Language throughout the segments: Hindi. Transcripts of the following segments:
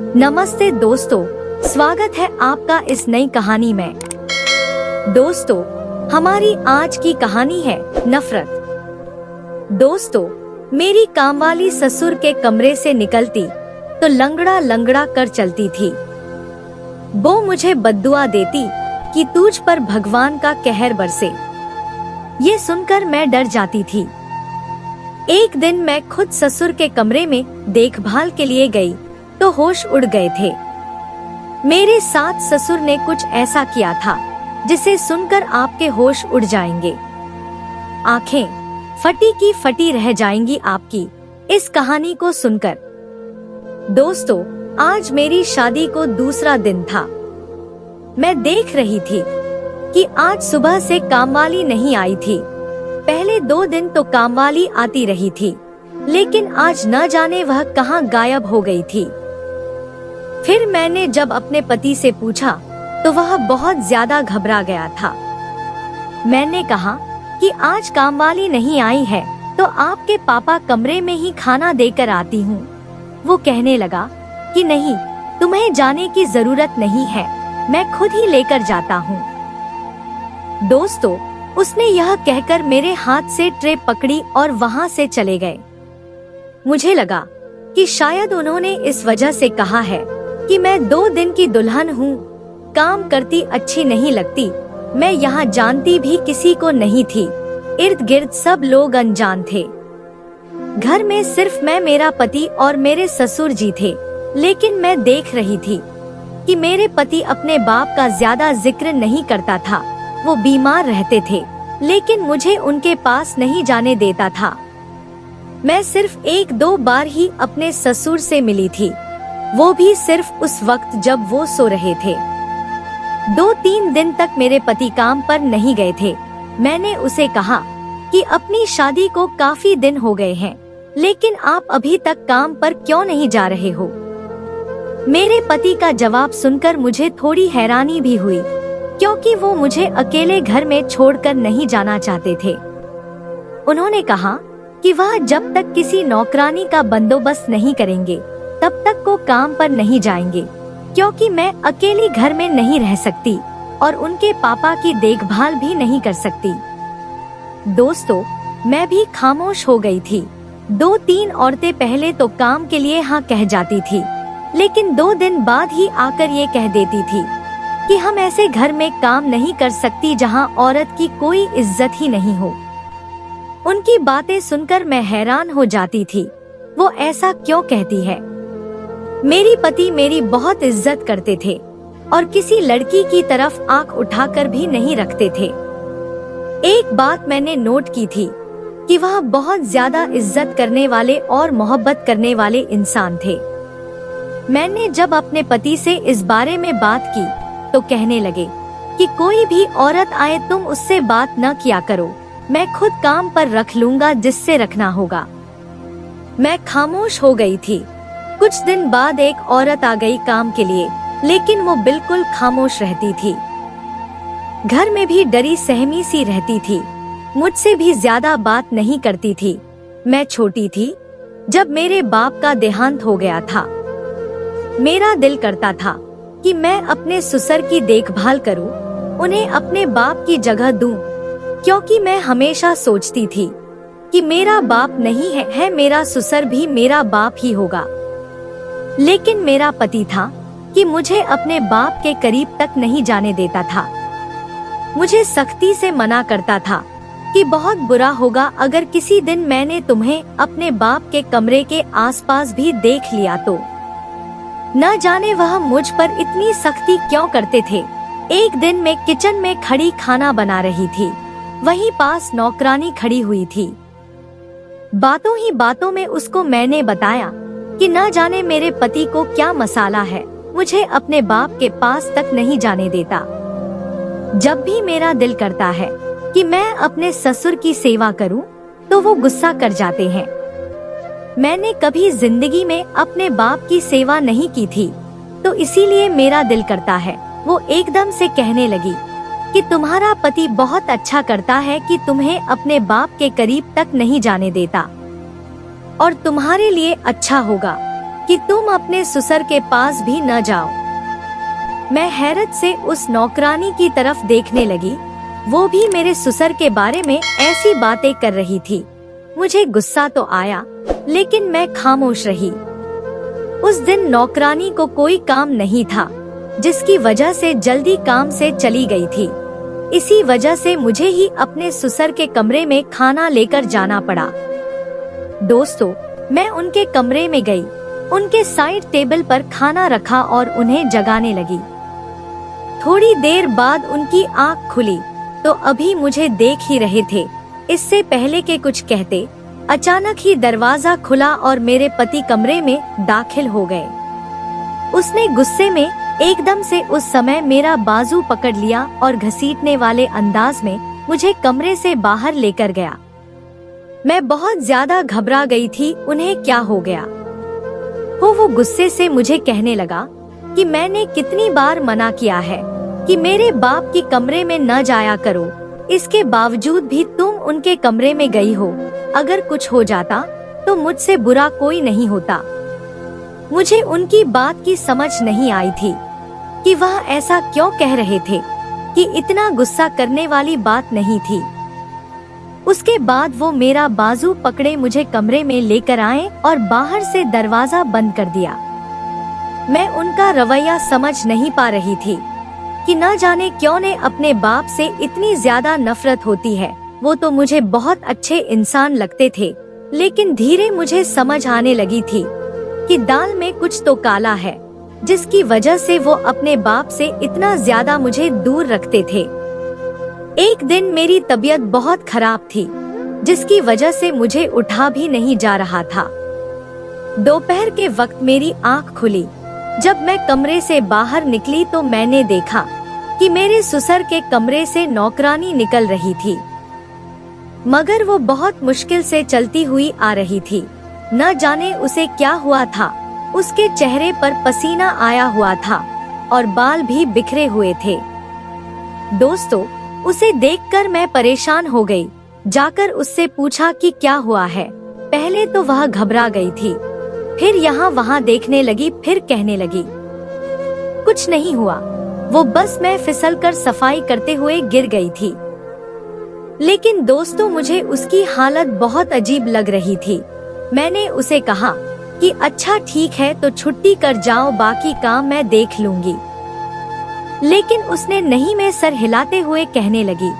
नमस्ते दोस्तों, स्वागत है आपका इस नई कहानी में। दोस्तों, हमारी आज की कहानी है नफरत। दोस्तों, मेरी कामवाली ससुर के कमरे से निकलती तो लंगड़ा लंगड़ा कर चलती थी। वो मुझे बद्दुआ देती कि तुझ पर भगवान का कहर बरसे। ये सुनकर मैं डर जाती थी। एक दिन मैं खुद ससुर के कमरे में देखभाल के लिए गई तो होश उड़ गए थे। मेरे साथ ससुर ने कुछ ऐसा किया था जिसे सुनकर आपके होश उड़ जाएंगे, आंखें फटी की फटी रह जाएंगी आपकी इस कहानी को सुनकर। दोस्तों, आज मेरी शादी को दूसरा दिन था। मैं देख रही थी कि आज सुबह से कामवाली नहीं आई थी। पहले 2 दिन तो कामवाली आती रही थी, लेकिन आज न जाने वह कहां गायब हो गई थी। फिर मैंने जब अपने पति से पूछा तो वह बहुत ज्यादा घबरा गया था। मैंने कहा कि आज कामवाली नहीं आई है तो आपके पापा कमरे में ही खाना देकर आती हूँ। वो कहने लगा कि नहीं, तुम्हें जाने की जरूरत नहीं है, मैं खुद ही लेकर जाता हूँ। दोस्तों, उसने यह कहकर मेरे हाथ से ट्रे पकड़ी और वहाँ से चले गए। मुझे लगा कि शायद उन्होंने इस वजह से कहा है कि मैं 2 दिन की दुल्हन हूँ, काम करती अच्छी नहीं लगती। मैं यहाँ जानती भी किसी को नहीं थी, इर्द गिर्द सब लोग अनजान थे। घर में सिर्फ मैं, मेरा पति और मेरे ससुर जी थे। लेकिन मैं देख रही थी कि मेरे पति अपने बाप का ज्यादा जिक्र नहीं करता था। वो बीमार रहते थे, लेकिन मुझे उनके पास नहीं जाने देता था। मैं सिर्फ 1-2 बार ही अपने ससुर से मिली थी, वो भी सिर्फ उस वक्त जब वो सो रहे थे। 2-3 दिन तक मेरे पति काम पर नहीं गए थे। मैंने उसे कहा कि अपनी शादी को काफी दिन हो गए हैं, लेकिन आप अभी तक काम पर क्यों नहीं जा रहे हो? मेरे पति का जवाब सुनकर मुझे थोड़ी हैरानी भी हुई, क्योंकि वो मुझे अकेले घर में छोड़कर नहीं जाना चाहते थे। उन्होंने कहा कि वह जब तक किसी नौकरानी का बंदोबस्त नहीं करेंगे तब तक वो काम पर नहीं जाएंगे, क्योंकि मैं अकेली घर में नहीं रह सकती और उनके पापा की देखभाल भी नहीं कर सकती। दोस्तों, मैं भी खामोश हो गई थी। 2-3 औरतें पहले तो काम के लिए हाँ कह जाती थी, लेकिन 2 दिन बाद ही आकर ये कह देती थी कि हम ऐसे घर में काम नहीं कर सकती जहाँ औरत की कोई इज्जत ही नहीं हो। उनकी बातें सुनकर मैं हैरान हो जाती थी। वो ऐसा क्यों कहती है? मेरी पति मेरी बहुत इज्जत करते थे और किसी लड़की की तरफ आंख उठाकर भी नहीं रखते थे। एक बात मैंने नोट की थी कि वह बहुत ज्यादा इज्जत करने वाले और मोहब्बत करने वाले इंसान थे। मैंने जब अपने पति से इस बारे में बात की तो कहने लगे कि कोई भी औरत आए तुम उससे बात न किया करो, मैं खुद काम पर रख लूंगा जिससे रखना होगा। मैं खामोश हो गई थी। कुछ दिन बाद एक औरत आ गई काम के लिए, लेकिन वो बिल्कुल खामोश रहती थी। घर में भी डरी सहमी सी रहती थी, मुझसे भी ज्यादा बात नहीं करती थी। मैं छोटी थी जब मेरे बाप का देहांत हो गया था। मेरा दिल करता था कि मैं अपने ससुर की देखभाल करूं, उन्हें अपने बाप की जगह दूं, क्योंकि मैं हमेशा सोचती थी कि मेरा बाप नहीं है, मेरा ससुर भी मेरा बाप ही होगा। लेकिन मेरा पति था कि मुझे अपने बाप के करीब तक नहीं जाने देता था। मुझे सख्ती से मना करता था कि बहुत बुरा होगा अगर किसी दिन मैंने तुम्हें अपने बाप के कमरे के आसपास भी देख लिया तो। न जाने वह मुझ पर इतनी सख्ती क्यों करते थे। एक दिन मैं किचन में खड़ी खाना बना रही थी, वहीं पास नौकरानी खड़ी हुई थी। बातों ही बातों में उसको मैंने बताया कि न जाने मेरे पति को क्या मसाला है, मुझे अपने बाप के पास तक नहीं जाने देता। जब भी मेरा दिल करता है कि मैं अपने ससुर की सेवा करूं, तो वो गुस्सा कर जाते हैं। मैंने कभी जिंदगी में अपने बाप की सेवा नहीं की थी, तो इसीलिए मेरा दिल करता है। वो एकदम से कहने लगी कि तुम्हारा पति बहुत अच्छा करता है कि तुम्हें अपने बाप के करीब तक नहीं जाने देता, और तुम्हारे लिए अच्छा होगा कि तुम अपने ससुर के पास भी न जाओ। मैं हैरत से उस नौकरानी की तरफ देखने लगी। वो भी मेरे ससुर के बारे में ऐसी बातें कर रही थी। मुझे गुस्सा तो आया, लेकिन मैं खामोश रही। उस दिन नौकरानी को कोई काम नहीं था, जिसकी वजह से जल्दी काम से चली गई थी। इसी वजह से मुझे ही अपने ससुर के कमरे में खाना लेकर जाना पड़ा। दोस्तों, मैं उनके कमरे में गई, उनके साइड टेबल पर खाना रखा और उन्हें जगाने लगी। थोड़ी देर बाद उनकी आंख खुली तो अभी मुझे देख ही रहे थे। इससे पहले के कुछ कहते, अचानक ही दरवाजा खुला और मेरे पति कमरे में दाखिल हो गए। उसने गुस्से में एकदम से उस समय मेरा बाजू पकड़ लिया और घसीटने वाले अंदाज में मुझे कमरे से बाहर लेकर गया। मैं बहुत ज्यादा घबरा गई थी, उन्हें क्या हो गया। वो गुस्से से मुझे कहने लगा कि मैंने कितनी बार मना किया है कि मेरे बाप की कमरे में न जाया करो, इसके बावजूद भी तुम उनके कमरे में गई हो। अगर कुछ हो जाता तो मुझसे बुरा कोई नहीं होता। मुझे उनकी बात की समझ नहीं आई थी कि वह ऐसा क्यों कह रहे थे, कि इतना गुस्सा करने वाली बात नहीं थी। उसके बाद वो मेरा बाजू पकड़े मुझे कमरे में लेकर आए और बाहर से दरवाजा बंद कर दिया। मैं उनका रवैया समझ नहीं पा रही थी कि न जाने क्यों ने अपने बाप से इतनी ज्यादा नफरत होती है। वो तो मुझे बहुत अच्छे इंसान लगते थे, लेकिन धीरे मुझे समझ आने लगी थी कि दाल में कुछ तो काला है, जिसकी वजह से वो अपने बाप से इतना ज्यादा मुझे दूर रखते थे। एक दिन मेरी तबीयत बहुत खराब थी, जिसकी वजह से मुझे उठा भी नहीं जा रहा था। दोपहर के वक्त मेरी आंख खुली। जब मैं कमरे से बाहर निकली तो मैंने देखा कि मेरे ससुर के कमरे से नौकरानी निकल रही थी, मगर वो बहुत मुश्किल से चलती हुई आ रही थी। न जाने उसे क्या हुआ था, उसके चेहरे पर पसीना आया हुआ था और बाल भी बिखरे हुए थे। दोस्तों, उसे देखकर मैं परेशान हो गई। जाकर उससे पूछा कि क्या हुआ है। पहले तो वह घबरा गई थी, फिर यहाँ वहाँ देखने लगी, फिर कहने लगी कुछ नहीं हुआ, वो बस मैं फिसलकर सफाई करते हुए गिर गई थी। लेकिन दोस्तों, मुझे उसकी हालत बहुत अजीब लग रही थी। मैंने उसे कहा कि अच्छा ठीक है, तो छुट्टी कर जाओ, बाकी काम मैं देख लूंगी। लेकिन उसने नहीं में सर हिलाते हुए कहने लगी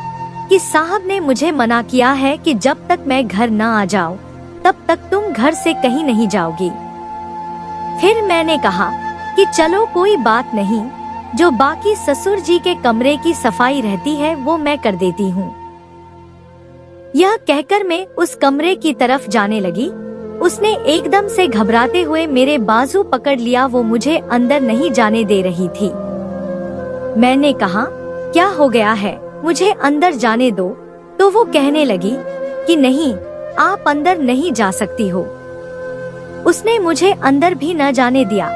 कि साहब ने मुझे मना किया है कि जब तक मैं घर न आ जाऊं तब तक तुम घर से कहीं नहीं जाओगी। फिर मैंने कहा कि चलो कोई बात नहीं, जो बाकी ससुर जी के कमरे की सफाई रहती है वो मैं कर देती हूँ। यह कहकर मैं उस कमरे की तरफ जाने लगी। उसने एकदम से घबराते हुए मेरे बाजू पकड़ लिया। वो मुझे अंदर नहीं जाने दे रही थी। मैंने कहा क्या हो गया है, मुझे अंदर जाने दो। तो वो कहने लगी कि नहीं, आप अंदर नहीं जा सकती हो। उसने मुझे अंदर भी न जाने दिया।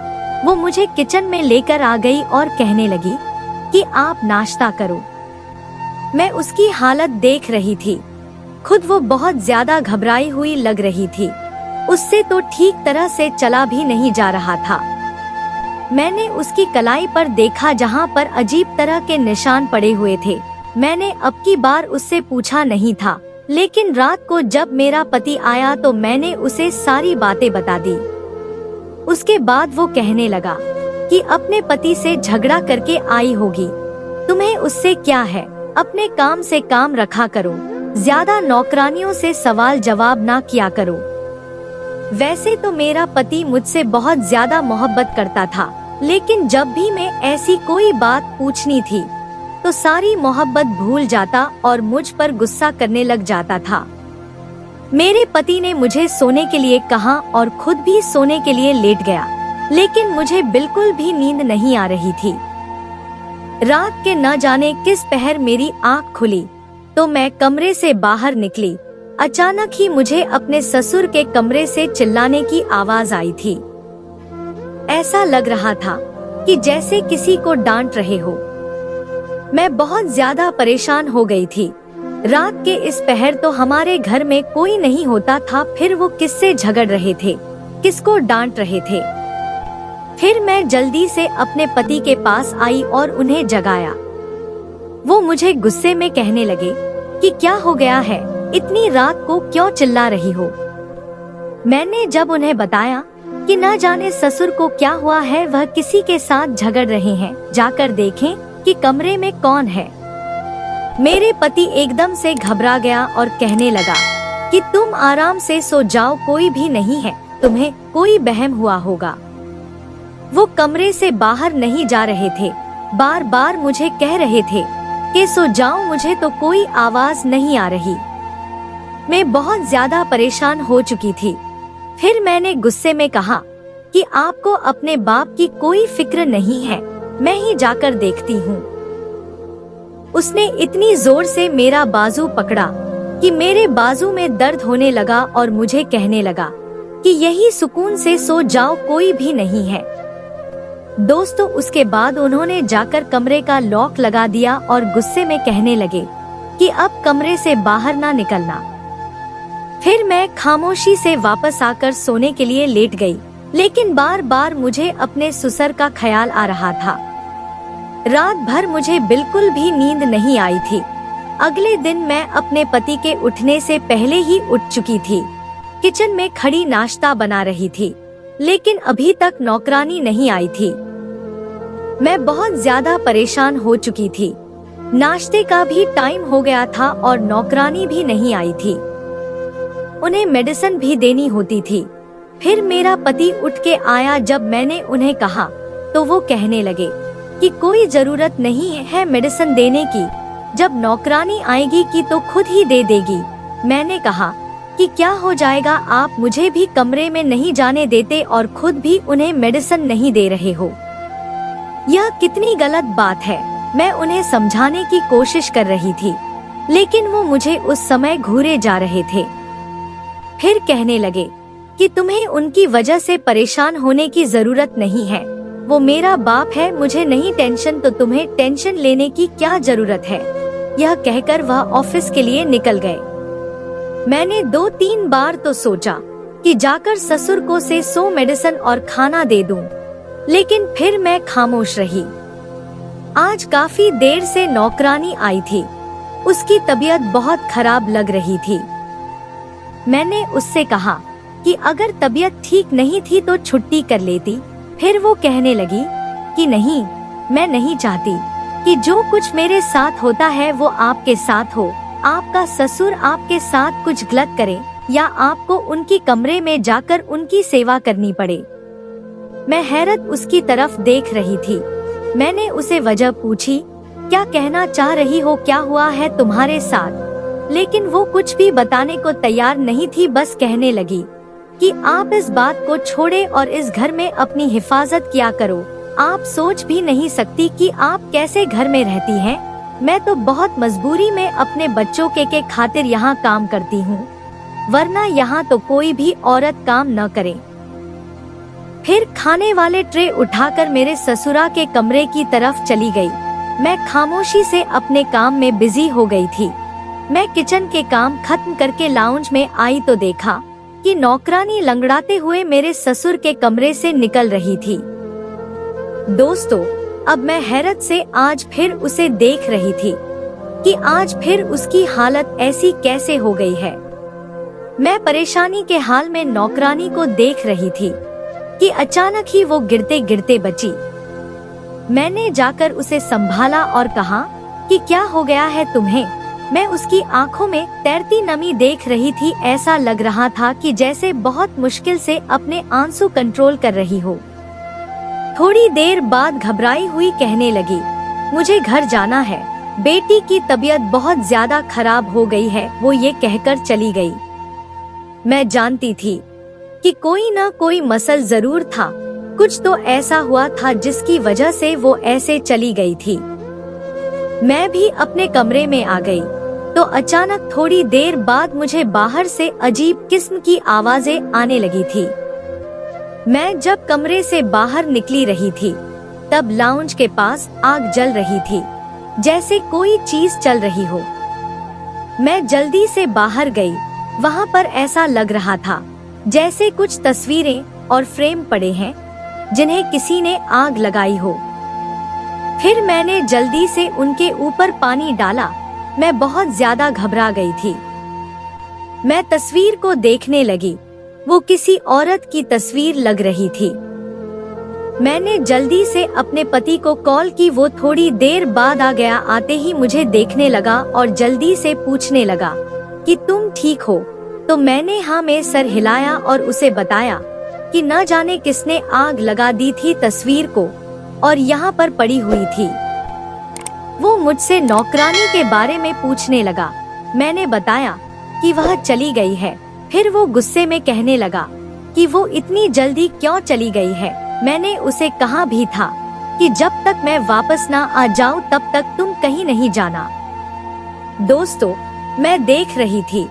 वो मुझे किचन में लेकर आ गई और कहने लगी कि आप नाश्ता करो। मैं उसकी हालत देख रही थी। खुद वो बहुत ज्यादा घबराई हुई लग रही थी। उससे तो ठीक तरह से चला भी नहीं जा रहा था। मैंने उसकी कलाई पर देखा, जहाँ पर अजीब तरह के निशान पड़े हुए थे। मैंने अब की बार उससे पूछा नहीं था, लेकिन रात को जब मेरा पति आया तो मैंने उसे सारी बातें बता दी। उसके बाद वो कहने लगा कि अपने पति से झगड़ा करके आई होगी, तुम्हें उससे क्या है, अपने काम से काम रखा करो, ज्यादा नौकरानियों से सवाल जवाब ना किया करो। वैसे तो मेरा पति मुझसे बहुत ज्यादा मोहब्बत करता था, लेकिन जब भी मैं ऐसी कोई बात पूछनी थी तो सारी मोहब्बत भूल जाता और मुझ पर गुस्सा करने लग जाता था। मेरे पति ने मुझे सोने के लिए कहा और खुद भी सोने के लिए लेट गया, लेकिन मुझे बिल्कुल भी नींद नहीं आ रही थी। रात के न जाने किस पहर मेरी आंख खुली तो मैं कमरे से बाहर निकली। अचानक ही मुझे अपने ससुर के कमरे से चिल्लाने की आवाज आई थी। ऐसा लग रहा था कि जैसे किसी को डांट रहे हो। मैं बहुत ज्यादा परेशान हो गई थी। रात के इस पहर तो हमारे घर में कोई नहीं होता था, फिर वो किससे झगड़ रहे थे, किसको डांट रहे थे। फिर मैं जल्दी से अपने पति के पास आई और उन्हें जगाया। वो मुझे गुस्से में कहने लगे कि क्या हो गया है, इतनी रात को क्यों चिल्ला रही हो। मैंने जब उन्हें बताया कि न जाने ससुर को क्या हुआ है, वह किसी के साथ झगड़ रहे हैं, जाकर देखें कि कमरे में कौन है। मेरे पति एकदम से घबरा गया और कहने लगा कि तुम आराम से सो जाओ, कोई भी नहीं है, तुम्हें कोई बहम हुआ होगा। वो कमरे से बाहर नहीं जा रहे थे, बार बार मुझे कह रहे थे कि सो जाओ, मुझे तो कोई आवाज नहीं आ रही। मैं बहुत ज्यादा परेशान हो चुकी थी। फिर मैंने गुस्से में कहा कि आपको अपने बाप की कोई फिक्र नहीं है, मैं ही जाकर देखती हूँ। उसने इतनी जोर से मेरा बाजू पकड़ा कि मेरे बाजू में दर्द होने लगा और मुझे कहने लगा कि यही सुकून से सो जाओ, कोई भी नहीं है। दोस्तों, उसके बाद उन्होंने जाकर कमरे का लॉक लगा दिया और गुस्से में कहने लगे कि अब कमरे से बाहर ना निकलना। फिर मैं खामोशी से वापस आकर सोने के लिए लेट गई, लेकिन बार बार मुझे अपने ससुर का ख्याल आ रहा था। रात भर मुझे बिल्कुल भी नींद नहीं आई थी। अगले दिन मैं अपने पति के उठने से पहले ही उठ चुकी थी। किचन में खड़ी नाश्ता बना रही थी, लेकिन अभी तक नौकरानी नहीं आई थी। मैं बहुत ज्यादा परेशान हो चुकी थी। नाश्ते का भी टाइम हो गया था और नौकरानी भी नहीं आई थी। उन्हें मेडिसिन भी देनी होती थी। फिर मेरा पति उठ के आया। जब मैंने उन्हें कहा तो वो कहने लगे कि कोई जरूरत नहीं है मेडिसिन देने की, जब नौकरानी आएगी कि तो खुद ही दे देगी। मैंने कहा कि क्या हो जाएगा, आप मुझे भी कमरे में नहीं जाने देते और खुद भी उन्हें मेडिसिन नहीं दे रहे हो। यह कितनी गलत बात है। मैं उन्हें समझाने की कोशिश कर रही थी, लेकिन वो मुझे उस समय घूरे जा रहे थे। फिर कहने लगे कि तुम्हें उनकी वजह से परेशान होने की जरूरत नहीं है, वो मेरा बाप है, मुझे नहीं टेंशन तो तुम्हें टेंशन लेने की क्या जरूरत है। यह कहकर वह ऑफिस के लिए निकल गए। मैंने 2-3 बार तो सोचा कि जाकर ससुर को से सो मेडिसिन और खाना दे दूं, लेकिन फिर मैं खामोश रही। आज काफी देर से नौकरानी आई थी। उसकी तबीयत बहुत खराब लग रही थी। मैंने उससे कहा कि अगर तबीयत ठीक नहीं थी तो छुट्टी कर लेती। फिर वो कहने लगी कि नहीं, मैं नहीं चाहती कि जो कुछ मेरे साथ होता है वो आपके साथ हो। आपका ससुर आपके साथ कुछ गलत करे या आपको उनकी कमरे में जाकर उनकी सेवा करनी पड़े। मैं हैरत उसकी तरफ देख रही थी। मैंने उसे वजह पूछी, क्या कहना चाह रही हो, क्या हुआ है तुम्हारे साथ? लेकिन वो कुछ भी बताने को तैयार नहीं थी। बस कहने लगी कि आप इस बात को छोड़े और इस घर में अपनी हिफाजत किया करो। आप सोच भी नहीं सकती कि आप कैसे घर में रहती हैं। मैं तो बहुत मजबूरी में अपने बच्चों के खातिर यहाँ काम करती हूँ, वरना यहाँ तो कोई भी औरत काम न करे। फिर खाने वाले ट्रे उठाकर मेरे ससुरा के कमरे की तरफ चली गई। मैं खामोशी से अपने काम में बिजी हो गई थी। मैं किचन के काम खत्म करके लाउंज में आई तो देखा कि नौकरानी लंगड़ाते हुए मेरे ससुर के कमरे से निकल रही थी। दोस्तों, अब मैं हैरत से आज फिर उसे देख रही थी कि आज फिर उसकी हालत ऐसी कैसे हो गई है। मैं परेशानी के हाल में नौकरानी को देख रही थी कि अचानक ही वो गिरते गिरते बची। मैंने जाकर उसे संभाला और कहा कि क्या हो गया है तुम्हें? मैं उसकी आंखों में तैरती नमी देख रही थी। ऐसा लग रहा था कि जैसे बहुत मुश्किल से अपने आंसू कंट्रोल कर रही हो। थोड़ी देर बाद घबराई हुई कहने लगी, मुझे घर जाना है, बेटी की तबीयत बहुत ज्यादा खराब हो गई है। वो ये कहकर चली गई। मैं जानती थी कि कोई ना कोई मसल जरूर था, कुछ तो ऐसा हुआ था जिसकी वजह से वो ऐसे चली गई थी। मैं भी अपने कमरे में आ गई तो अचानक थोड़ी देर बाद मुझे बाहर से अजीब किस्म की आवाजें आने लगी थी। मैं जब कमरे से बाहर निकली रही थी तब लाउंज के पास आग जल रही थी, जैसे कोई चीज चल रही हो। मैं जल्दी से बाहर गई। वहाँ पर ऐसा लग रहा था जैसे कुछ तस्वीरें और फ्रेम पड़े हैं। जिन्हें किसी ने आग लगाई हो। फिर मैंने जल्दी से उनके ऊपर पानी डाला। मैं बहुत ज्यादा घबरा गई थी। मैं तस्वीर को देखने लगी। वो किसी औरत की तस्वीर लग रही थी। मैंने जल्दी से अपने पति को कॉल की। वो थोड़ी देर बाद आ गया। आते ही मुझे देखने लगा और जल्दी से पूछने लगा कि तुम ठीक हो? तो मैंने हाँ में सर हिलाया और उसे बताया कि न जाने किसने आग लगा दी थी तस्वीर को और यहाँ पर पड़ी हुई थी। वो मुझसे नौकरानी के बारे में पूछने लगा। मैंने बताया कि वह चली गई है। फिर वो गुस्से में कहने लगा कि वो इतनी जल्दी क्यों चली गई है। मैंने उसे कहा भी था कि जब तक मैं वापस ना आ जाऊं तब तक तुम कहीं नहीं जाना। दोस्तों, मैं देख रही थी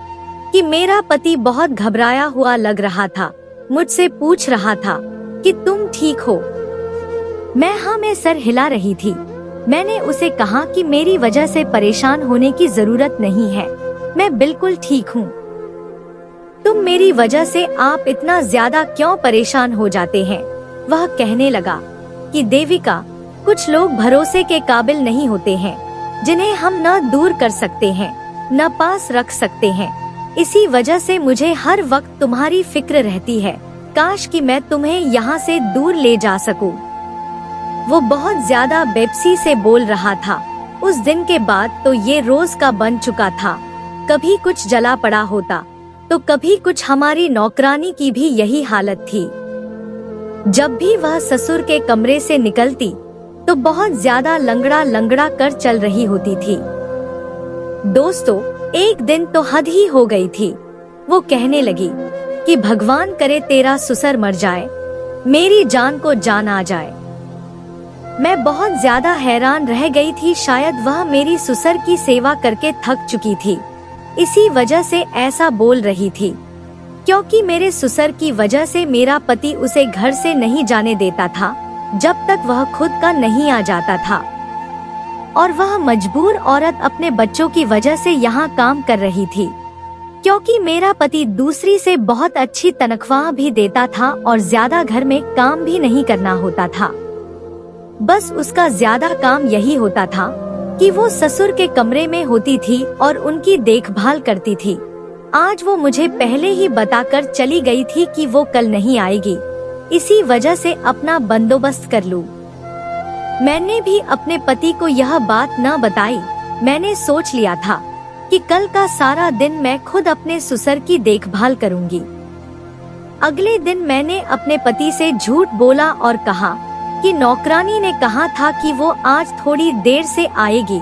कि मेरा पति बहुत घबराया हुआ लग रहा था। मुझसे पूछ रहा था कि तुम ठीक हो? मैं हाँ में सर हिला रही थी। मैंने उसे कहा कि मेरी वजह से परेशान होने की जरूरत नहीं है, मैं बिल्कुल ठीक हूँ। तुम मेरी वजह से आप इतना ज्यादा क्यों परेशान हो जाते हैं? वह कहने लगा कि देविका, कुछ लोग भरोसे के काबिल नहीं होते हैं, जिन्हें हम न दूर कर सकते हैं न पास रख सकते हैं। इसी वजह से मुझे हर वक्त तुम्हारी फिक्र रहती है। काश कि मैं तुम्हें यहाँ से दूर ले जा सकूं। वो बहुत ज्यादा बेबसी से बोल रहा था। उस दिन के बाद तो ये रोज का बन चुका था। कभी कुछ जला पड़ा होता तो कभी कुछ। हमारी नौकरानी की भी यही हालत थी। जब भी वह ससुर के कमरे से निकलती तो बहुत ज्यादा लंगड़ा लंगड़ा कर चल रही होती थी। दोस्तों, एक दिन तो हद ही हो गई थी। वो कहने लगी कि भगवान करे तेरा ससुर मर जाए, मेरी जान को जान आ जाए। मैं बहुत ज्यादा हैरान रह गई थी। शायद वह मेरी ससुर की सेवा करके थक चुकी थी, इसी वजह से ऐसा बोल रही थी। क्योंकि मेरे ससुर की वजह से मेरा पति उसे घर से नहीं जाने देता था जब तक वह खुद का नहीं आ जाता था। और वह मजबूर औरत अपने बच्चों की वजह से यहाँ काम कर रही थी। क्योंकि मेरा पति दूसरी से बहुत अच्छी तनख्वाह भी देता था और ज्यादा घर में काम भी नहीं करना होता था। बस उसका ज्यादा काम यही होता था कि वो ससुर के कमरे में होती थी और उनकी देखभाल करती थी। आज वो मुझे पहले ही बताकर चली गई थी कि वो कल नहीं आएगी, इसी वजह से अपना बंदोबस्त कर लूं। मैंने भी अपने पति को यह बात न बताई। मैंने सोच लिया था कि कल का सारा दिन मैं खुद अपने ससुर की देखभाल करूंगी। अगले दिन मैंने अपने पति से झूठ बोला और कहा कि नौकरानी ने कहा था कि वो आज थोड़ी देर से आएगी,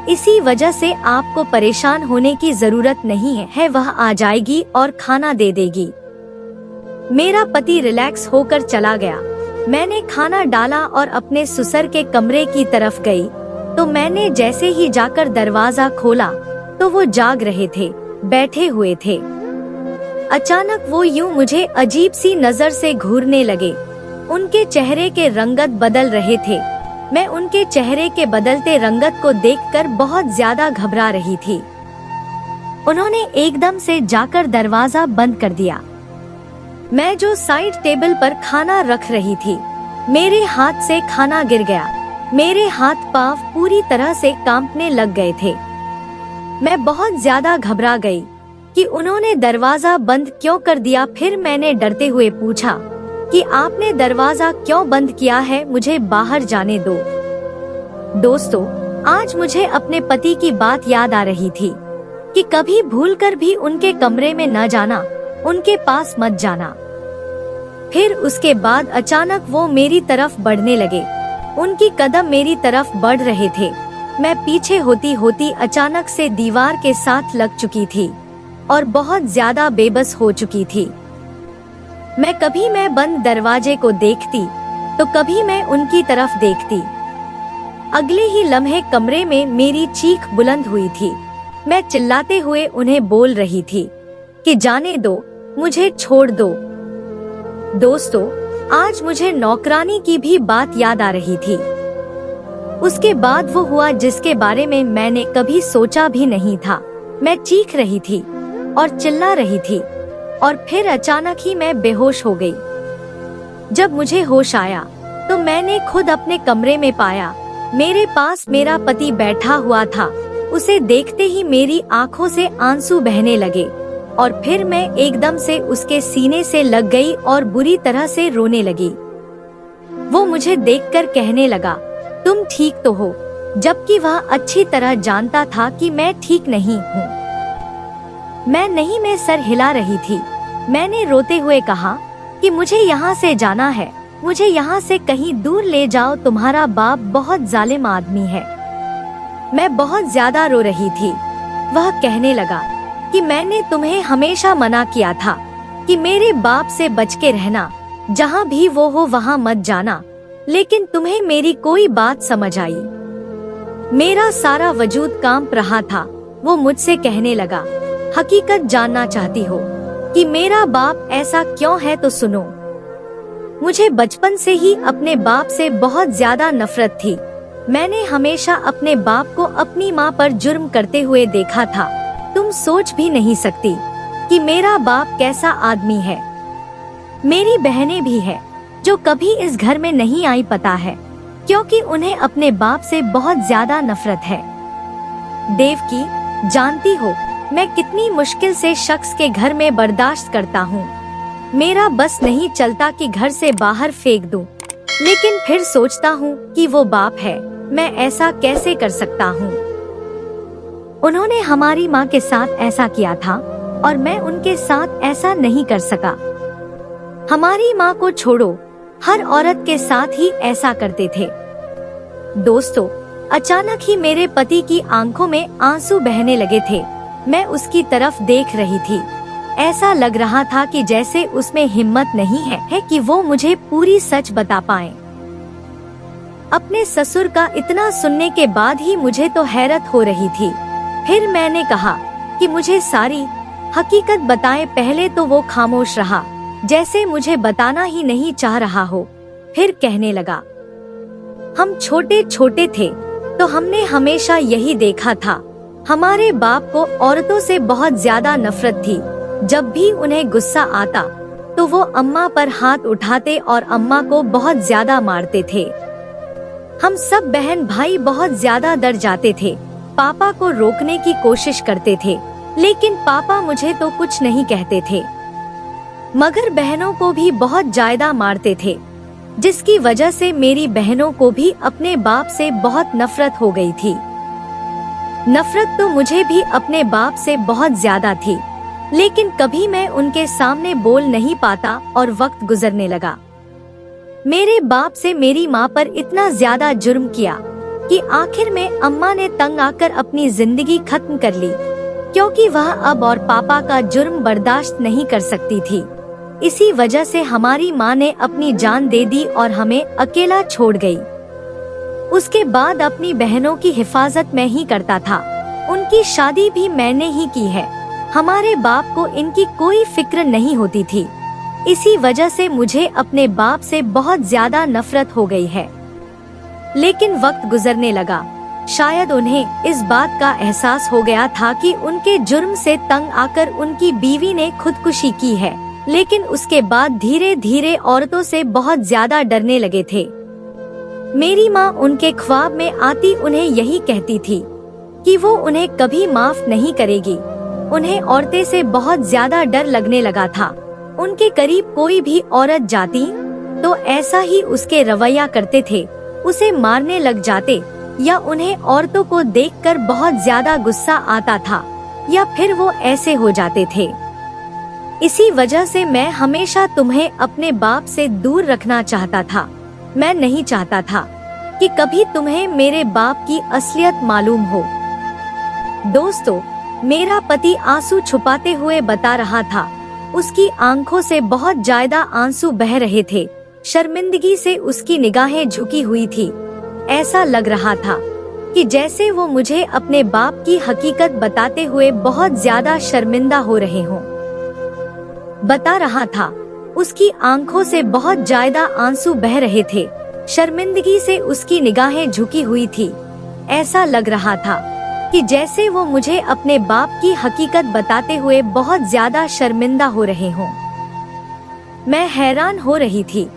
इसी वजह से आपको परेशान होने की जरूरत नहीं है, वह आ जाएगी और खाना दे देगी। मेरा पति रिलैक्स होकर चला गया। मैंने खाना डाला और अपने ससुर के कमरे की तरफ गई तो मैंने जैसे ही जाकर दरवाजा खोला तो वो जाग रहे थे, बैठे हुए थे। अचानक वो यूं मुझे अजीब सी नजर से घूरने लगे। उनके चेहरे के रंगत बदल रहे थे। मैं उनके चेहरे के बदलते रंगत को देखकर बहुत ज्यादा घबरा रही थी। उन्होंने एकदम से जाकर दरवाजा बंद कर दिया। मैं जो साइड टेबल पर खाना रख रही थी, मेरे हाथ से खाना गिर गया। मेरे हाथ पांव पूरी तरह से कांपने लग गए थे। मैं बहुत ज्यादा घबरा गई कि उन्होंने दरवाजा बंद क्यों कर दिया। फिर मैंने डरते हुए पूछा कि आपने दरवाजा क्यों बंद किया है, मुझे बाहर जाने दो। दोस्तों, आज मुझे अपने पति की बात याद आ रही थी कि कभी भूलकर भी उनके कमरे में न जाना, उनके पास मत जाना। फिर उसके बाद अचानक वो मेरी तरफ बढ़ने लगे। उनकी कदम मेरी तरफ बढ़ रहे थे। मैं पीछे होती होती अचानक से दीवार के साथ लग चुकी थी और बहुत ज्यादा बेबस हो चुकी थी। कभी मैं बंद दरवाजे को देखती तो कभी मैं उनकी तरफ देखती। अगले ही लम्हे कमरे में मेरी चीख बुलंद हुई थी। मैं चिल्लाते हुए उन्हें बोल रही थी कि जाने दो, मुझे छोड़ दो। दोस्तों, आज मुझे नौकरानी की भी बात याद आ रही थी। उसके बाद वो हुआ जिसके बारे में मैंने कभी सोचा भी नहीं था। मैं चीख रही थी और चिल्ला रही थी और फिर अचानक ही मैं बेहोश हो गई। जब मुझे होश आया तो मैंने खुद अपने कमरे में पाया मेरे पास मेरा पति बैठा हुआ था। उसे देखते ही मेरी आंखों से आंसू बहने लगे और फिर मैं एकदम से उसके सीने से लग गई और बुरी तरह से रोने लगी। वो मुझे देखकर कहने लगा, तुम ठीक तो हो, जबकि वह अच्छी तरह जानता था कि मैं ठीक नहीं हूँ। मैं सर हिला रही थी। मैंने रोते हुए कहा कि मुझे यहाँ से जाना है, मुझे यहाँ से कहीं दूर ले जाओ, तुम्हारा बाप बहुत जालिम आदमी है। मैं बहुत ज्यादा रो रही थी। वह कहने लगा कि मैंने तुम्हें हमेशा मना किया था कि मेरे बाप से बच के रहना, जहाँ भी वो हो वहाँ मत जाना, लेकिन तुम्हें मेरी कोई बात समझ आई। मेरा सारा वजूद कांप रहा था। वो मुझसे कहने लगा, हकीकत जानना चाहती हो कि मेरा बाप ऐसा क्यों है तो सुनो। मुझे बचपन से ही अपने बाप से बहुत ज्यादा नफरत थी। मैंने हमेशा अपने बाप को अपनी माँ पर जुर्म करते हुए देखा था। तुम सोच भी नहीं सकती कि मेरा बाप कैसा आदमी है। मेरी बहनें भी है जो कभी इस घर में नहीं आई, पता है, क्योंकि उन्हें अपने बाप से बहुत ज्यादा नफरत है। देवकी, जानती हो मैं कितनी मुश्किल से शख्स के घर में बर्दाश्त करता हूँ। मेरा बस नहीं चलता कि घर से बाहर फेंक दूं, लेकिन फिर सोचता हूँ कि वो बाप है, मैं ऐसा कैसे कर सकता हूँ। उन्होंने हमारी माँ के साथ ऐसा किया था और मैं उनके साथ ऐसा नहीं कर सका। हमारी माँ को छोड़ो, हर औरत के साथ ही ऐसा करते थे। दोस्तों, अचानक ही मेरे पति की आंखों में आंसू बहने लगे थे। मैं उसकी तरफ देख रही थी। ऐसा लग रहा था कि जैसे उसमें हिम्मत नहीं है कि वो मुझे पूरी सच बता पाए। अपने ससुर का इतना सुनने के बाद ही मुझे तो हैरत हो रही थी। फिर मैंने कहा कि मुझे सारी हकीकत बताएं। पहले तो वो खामोश रहा, जैसे मुझे बताना ही नहीं चाह रहा हो। फिर कहने लगा, हम छोटे छोटे थे तो हमने हमेशा यही देखा था। हमारे बाप को औरतों से बहुत ज्यादा नफरत थी। जब भी उन्हें गुस्सा आता तो वो अम्मा पर हाथ उठाते और अम्मा को बहुत ज्यादा मारते थे। हम सब बहन भाई बहुत ज्यादा डर जाते थे। पापा को रोकने की कोशिश करते थे, लेकिन पापा मुझे तो कुछ नहीं कहते थे, मगर बहनों को भी बहुत ज्यादा मारते थे, जिसकी वजह से मेरी बहनों को भी अपने बाप से बहुत नफरत हो गई थी। नफरत तो मुझे भी अपने बाप से बहुत ज्यादा थी, लेकिन कभी मैं उनके सामने बोल नहीं पाता और वक्त गुजरने लगा। मेरे बाप से मेरी माँ पर इतना ज्यादा जुर्म किया कि आखिर में अम्मा ने तंग आकर अपनी जिंदगी खत्म कर ली, क्योंकि वह अब और पापा का जुर्म बर्दाश्त नहीं कर सकती थी। इसी वजह से हमारी माँ ने अपनी जान दे दी और हमें अकेला छोड़ गई। उसके बाद अपनी बहनों की हिफाजत मैं ही करता था। उनकी शादी भी मैंने ही की है। हमारे बाप को इनकी कोई फिक्र नहीं होती थी। इसी वजह से मुझे अपने बाप से बहुत ज्यादा नफरत हो गई है। लेकिन वक्त गुजरने लगा। शायद उन्हें इस बात का एहसास हो गया था कि उनके जुर्म से तंग आकर उनकी बीवी ने खुदकुशी की है, लेकिन उसके बाद धीरे धीरे औरतों से बहुत ज्यादा डरने लगे थे। मेरी माँ उनके ख्वाब में आती उन्हें यही कहती थी कि वो उन्हें कभी माफ नहीं करेगी। उन्हें औरतें से बहुत ज्यादा डर लगने लगा था। उनके करीब कोई भी औरत जाती तो ऐसा ही उसके रवैया करते थे, उसे मारने लग जाते, या उन्हें औरतों को देखकर बहुत ज्यादा गुस्सा आता था, या फिर वो ऐसे हो जाते थे। इसी वजह से मैं हमेशा तुम्हें अपने बाप से दूर रखना चाहता था। मैं नहीं चाहता था कि कभी तुम्हें मेरे बाप की असलियत मालूम हो। दोस्तों, मेरा पति आंसू छुपाते हुए बता रहा था। उसकी आंखों से बहुत ज्यादा आंसू बह रहे थे। शर्मिंदगी से उसकी निगाहें झुकी हुई थी। ऐसा लग रहा था कि जैसे वो मुझे अपने बाप की हकीकत बताते हुए बहुत ज्यादा शर्मिंदा हो रहे हों। बता रहा था, उसकी आंखों से बहुत ज्यादा आंसू बह रहे थे। शर्मिंदगी से उसकी निगाहें झुकी हुई थी। ऐसा लग रहा था कि जैसे वो मुझे अपने बाप की हकीकत बताते हुए बहुत ज्यादा शर्मिंदा हो रहे हों। मैं हैरान हो रही थी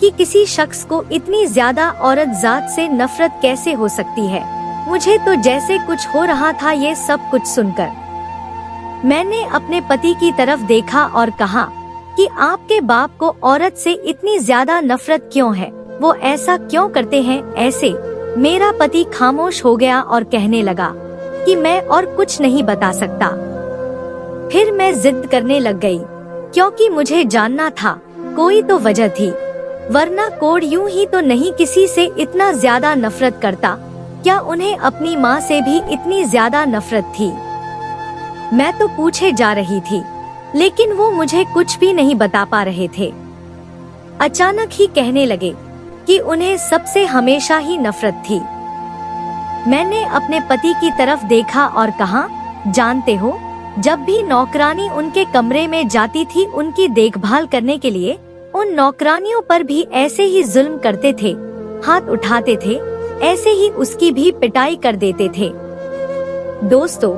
कि किसी शख्स को इतनी ज्यादा औरत जात से नफरत कैसे हो सकती है। मुझे तो जैसे कुछ हो रहा था ये सब कुछ सुनकर। मैंने अपने पति की तरफ देखा और कहा कि आपके बाप को औरत से इतनी ज्यादा नफरत क्यों है, वो ऐसा क्यों करते हैं ऐसे। मेरा पति खामोश हो गया और कहने लगा कि मैं और कुछ नहीं बता सकता। फिर मैं जिद करने लग गई, क्योंकि मुझे जानना था कोई तो वजह थी, वरना कोड यूं ही तो नहीं किसी से इतना ज्यादा नफरत करता। क्या उन्हें अपनी माँ से भी इतनी ज्यादा नफरत थी? मैं तो पूछे जा रही थी, लेकिन वो मुझे कुछ भी नहीं बता पा रहे थे। अचानक ही कहने लगे कि उन्हें सबसे हमेशा ही नफरत थी। मैंने अपने पति की तरफ देखा और कहा, जानते हो, जब भी नौकरानी उनके कमरे में जाती थी उनकी देखभाल करने के लिए, उन नौकरानियों पर भी ऐसे ही जुल्म करते थे, हाथ उठाते थे, ऐसे ही उसकी भी पिटाई कर देते थे। दोस्तों,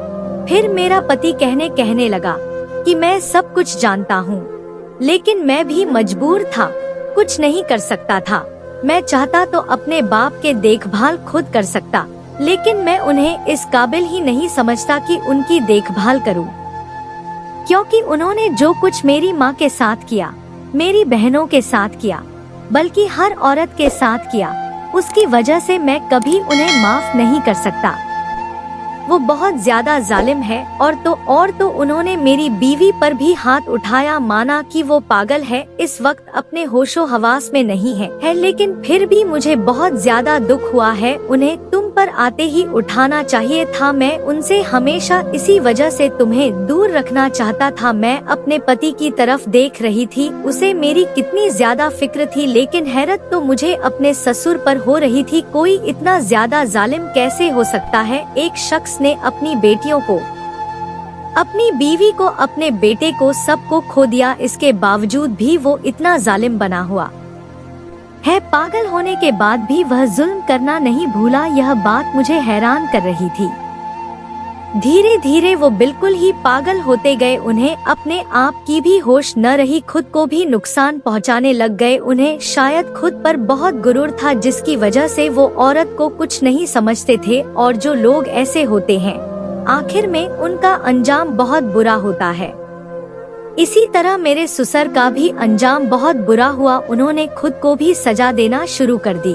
फिर मेरा पति कहने लगा कि मैं सब कुछ जानता हूँ, लेकिन मैं भी मजबूर था, कुछ नहीं कर सकता था। मैं चाहता तो अपने बाप के देखभाल खुद कर सकता, लेकिन मैं उन्हें इस काबिल ही नहीं समझता कि उनकी देखभाल करूं। क्योंकि उन्होंने जो कुछ मेरी माँ के साथ किया, मेरी बहनों के साथ किया, बल्कि हर औरत के साथ किया, उसकी वजह से मैं कभी उन्हें माफ नहीं कर सकता। वो बहुत ज्यादा जालिम है। और तो उन्होंने मेरी बीवी पर भी हाथ उठाया, माना कि वो पागल है, इस वक्त अपने होशो हवास में नहीं है, लेकिन फिर भी मुझे बहुत ज्यादा दुख हुआ है। उन्हें तुम पर आते ही उठाना चाहिए था। मैं उनसे हमेशा इसी वजह से तुम्हें दूर रखना चाहता था। मैं अपने पति की तरफ देख रही थी, उसे मेरी कितनी ज्यादा फिक्र थी, लेकिन हैरत तो मुझे अपने ससुर पर हो रही थी। कोई इतना ज्यादा जालिम कैसे हो सकता है? एक शख्स ने अपनी बेटियों को, अपनी बीवी को, अपने बेटे को, सबको खो दिया, इसके बावजूद भी वो इतना जालिम बना हुआ है। पागल होने के बाद भी वह जुल्म करना नहीं भूला। यह बात मुझे हैरान कर रही थी। धीरे धीरे वो बिल्कुल ही पागल होते गए, उन्हें अपने आप की भी होश न रही, खुद को भी नुकसान पहुंचाने लग गए। उन्हें शायद खुद पर बहुत गुरूर था, जिसकी वजह से वो औरत को कुछ नहीं समझते थे। और जो लोग ऐसे होते हैं, आखिर में उनका अंजाम बहुत बुरा होता है। इसी तरह मेरे ससुर का भी अंजाम बहुत बुरा हुआ। उन्होंने खुद को भी सजा देना शुरू कर दी।